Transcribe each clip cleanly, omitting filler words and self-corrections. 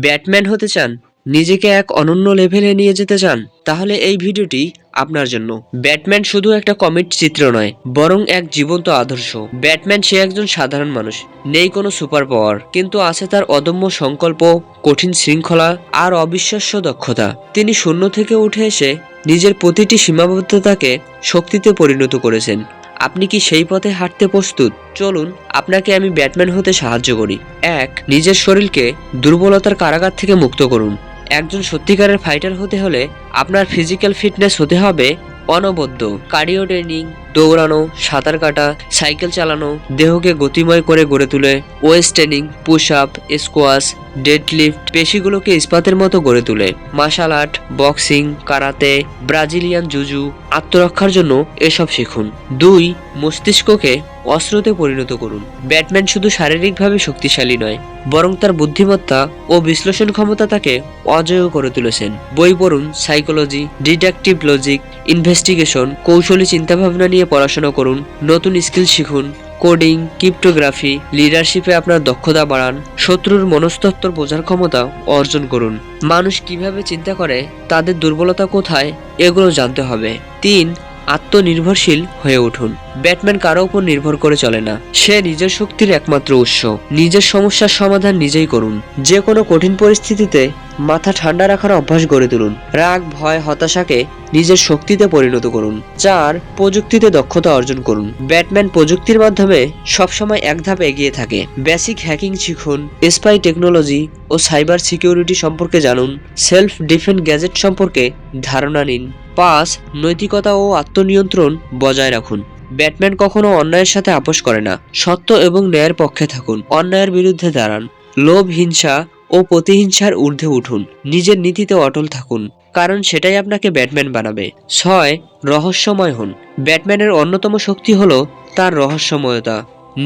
Batman হতে চান, নিজেকে এক অনন্য লেভেলে নিয়ে যেতে চান, তাহলে এই ভিডিওটি আপনার জন্য। ব্যাটম্যান শুধু একটা কমিক চিত্র নয়, বরং এক জীবন্ত আদর্শ। ব্যাটম্যান সে একজন সাধারণ মানুষ, নেই কোনো সুপার পাওয়ার, কিন্তু আছে তার অদম্য সংকল্প, কঠিন শৃঙ্খলা আর অবিশ্বাস্য দক্ষতা। তিনি শূন্য থেকে উঠে এসে নিজের প্রতিটি সীমাবদ্ধতাকে শক্তিতে পরিণত করেছেন। আপনি কি সেই পথে হাঁটতে প্রস্তুত? চলুন আপনাকে আমি ব্যাটম্যান হতে সাহায্য করি। 1. নিজের শরীরকে দুর্বলতার কারাগার থেকে মুক্ত করুন। একজন সত্যিকারের ফাইটার হতে হলে আপনার ফিজিক্যাল ফিটনেস হতে হবে অনবদ্য। কার্ডিও ট্রেনিং, দৌড়ানো, সাঁতার কাটা, সাইকেল চালানো দেহকে গতিময় করে গড়ে তোলে। Weight training, push up, squash, deadlift পেশিগুলোকে ইস্পাতের মতো গড়ে তোলে। Martial art, boxing, karate, Brazilian জুজু, আত্মরক্ষার জন্য এসব শিখুন। 2. মস্তিষ্ককে অস্ত্রতে পরিণত করুন। ব্যাটম্যান শুধু শারীরিকভাবে শক্তিশালী নয়, বরং তার বুদ্ধিমত্তা ও বিশ্লেষণ ক্ষমতা তাকে অজেয় করে তুলেছেন। বই পড়ুন, সাইকোলজি, ডিডাকটিভ লজিক, ইনভেস্টিগেশন, কৌশলী চিন্তাভাবনা নিয়ে পড়াশোনা করুন। নতুন স্কিল শিখুন, কোডিং, ক্রিপ্টোগ্রাফি, লিডারশিপে আপনার দক্ষতা বাড়ান। শত্রুর মনস্তত্ত্ব বোঝার ক্ষমতা অর্জন করুন। মানুষ কিভাবে চিন্তা করে, তাদের দুর্বলতা কোথায়, এগুলো জানতে হবে। 3. আত্মনির্ভরশীল হয়ে উঠুন। ব্যাটম্যান কারো উপর নির্ভর করে চলে না, সে নিজের শক্তির একমাত্র উৎস। নিজের সমস্যার সমাধান নিজেই করুন। যে কোনো কঠিন পরিস্থিতিতে মাথা ঠান্ডা রাখার অভ্যাস গড়ে তুলুন। রাগ, ভয়, হতাশাকে নিজের শক্তিতে পরিণত করুন। 4. প্রযুক্তিতে দক্ষতা অর্জন করুন। ব্যাটম্যান প্রযুক্তির মাধ্যমে সবসময় এক ধাপ এগিয়ে থাকে। বেসিক হ্যাকিং শিখুন, স্পাই টেকনোলজি ও সাইবার সিকিউরিটি সম্পর্কে জানুন। সেলফ ডিফেন্স গ্যাজেট সম্পর্কে ধারণা নিন। 5. নৈতিকতা ও আত্মনিয়ন্ত্রণ বজায় রাখুন। ব্যাটম্যান কখনো অন্যায়ের সাথে আপোষ করে না। সত্য এবং ন্যায়ের পক্ষে থাকুন, অন্যায়ের বিরুদ্ধে দাঁড়ান। লোভ, হিংসা ও প্রতিহিংসার ঊর্ধ্বে উঠুন। নিজের নীতিতে অটল থাকুন, কারণ সেটাই আপনাকে ব্যাটম্যান বানাবে। 6. রহস্যময় হন। ব্যাটম্যানের অন্যতম শক্তি হলো তার রহস্যময়তা।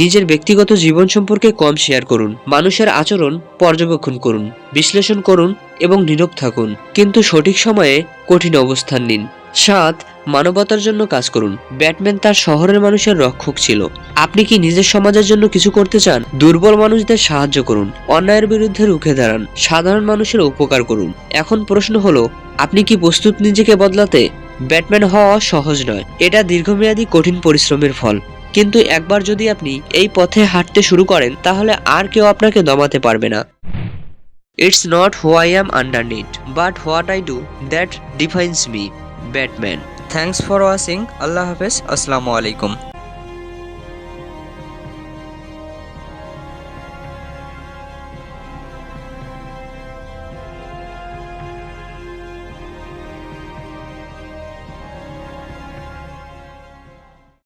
নিজের ব্যক্তিগত জীবন সম্পর্কে কম শেয়ার করুন। মানুষের আচরণ পর্যবেক্ষণ করুন, বিশ্লেষণ করুন এবং নীরব থাকুন, কিন্তু সঠিক সময়ে কঠিন অবস্থান নিন। 7. মানবতার জন্য কাজ করুন। ব্যাটম্যান তার শহরের মানুষের রক্ষক ছিল। আপনি কি নিজের সমাজের জন্য কিছু করতে চান? দুর্বল মানুষদের সাহায্য করুন, অন্যায়ের বিরুদ্ধে রুখে দাঁড়ান, সাধারণ মানুষের উপকার করুন। এখন প্রশ্ন হলো, আপনি কি প্রস্তুত নিজেকে বদলাতে? ব্যাটম্যান হওয়া সহজ নয়, এটা দীর্ঘমেয়াদী কঠিন পরিশ্রমের ফল। কিন্তু একবার যদি আপনি এই পথে হাঁটতে শুরু করেন, তাহলে আর কেউ আপনাকে দমাতে পারবে না। It's not who I am underneath, but what I do that defines me. Batman. Thanks for watching. আল্লাহ হাফেজ। আসসালামু আলাইকুম।